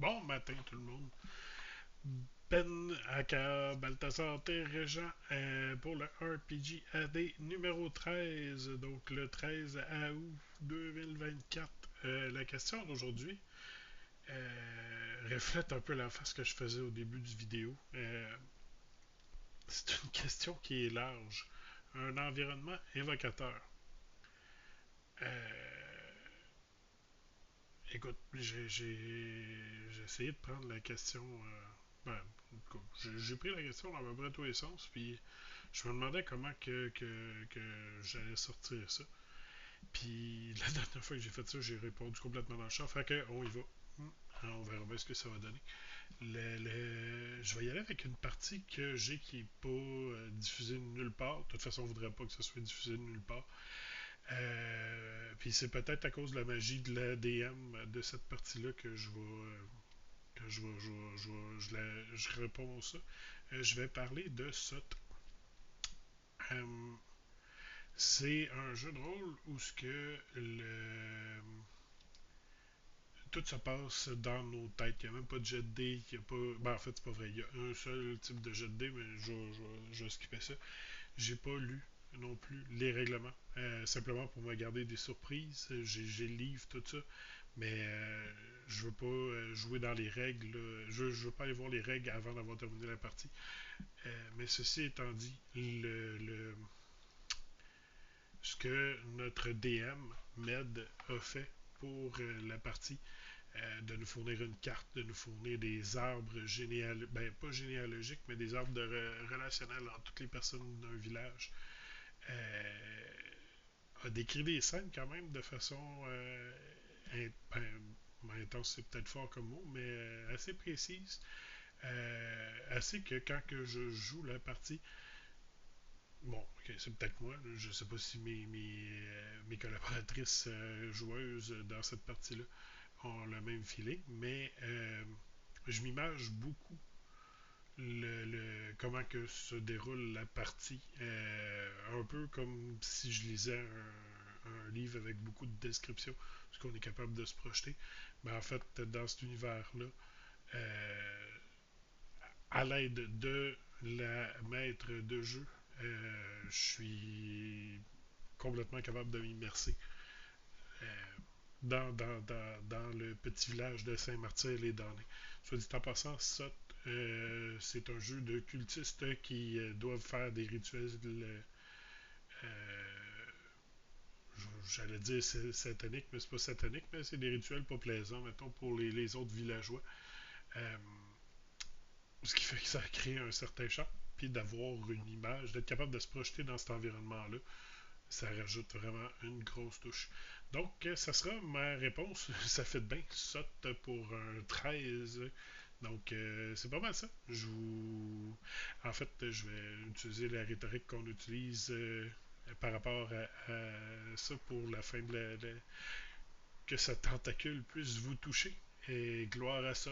Bon matin tout le monde. Ben aka Balthazar Régent pour le RPG AD numéro 13, donc le 13 août 2024. La question d'aujourd'hui reflète un peu la face que je faisais au début du vidéo. C'est une question qui est large. Un environnement évocateur. Euh, Écoute, j'ai essayé de prendre la question. Ben, en tout cas, j'ai pris la question dans à peu près tous les sens, puis je me demandais comment que j'allais sortir ça. Puis la dernière fois que j'ai fait ça, j'ai répondu complètement dans le champ. Fait que, on y va. Alors, on verra bien ce que ça va donner. Je vais y aller avec une partie que j'ai qui n'est pas diffusée nulle part. De toute façon, on ne voudrait pas que ça soit diffusé de nulle part. Puis c'est peut-être à cause de la magie de la DM de cette partie-là que je réponds à ça. Je vais parler de SOT. Euh, c'est un jeu de rôle où ce que tout se passe dans nos têtes. Il n'y a même pas de jet de dés. Il y a pas... Ben, en fait, c'est pas vrai. Il y a un seul type de jet de dés, mais je vais skipper ça. J'ai pas lu non plus les règlements. Simplement pour me garder des surprises. J'ai le livre, tout ça. Mais je veux pas jouer dans les règles. Je veux pas aller voir les règles avant d'avoir terminé la partie. Mais ceci étant dit, ce que notre DM, Med, a fait pour la partie, de nous fournir une carte, de nous fournir des arbres généalogiques, ben pas généalogiques, mais des arbres relationnels entre toutes les personnes d'un village, euh, a décrit des scènes quand même de façon intense, c'est peut-être fort comme mot, mais assez précise. Assez que quand que je joue la partie, bon, ok, c'est peut-être moi, je sais pas si mes collaboratrices joueuses dans cette partie-là ont le même feeling, mais je m'image beaucoup comment que se déroule la partie. Un peu comme si je lisais un livre avec beaucoup de descriptions, parce qu'on est capable de se projeter. Mais en fait, dans cet univers-là, euh, à l'aide de la maître de jeu, je suis complètement capable de m'immerser euh, dans le petit village de Saint-Martyr-les-Damnés. Soit dit en passant, ça, c'est un jeu de cultistes qui doivent faire des rituels. J'allais dire satanique, mais c'est pas satanique, mais c'est des rituels pas plaisants, mettons, pour les autres villageois. Euh, Ce qui fait que ça crée un certain charme, puis d'avoir une image, d'être capable de se projeter dans cet environnement-là, ça rajoute vraiment une grosse touche. Donc, ça sera ma réponse. Ça fait bien, saute pour un 13. Donc, c'est pas mal ça. En fait, je vais utiliser la rhétorique qu'on utilise par rapport à ça pour la fin de que sa tentacule puisse vous toucher. Et gloire à ça.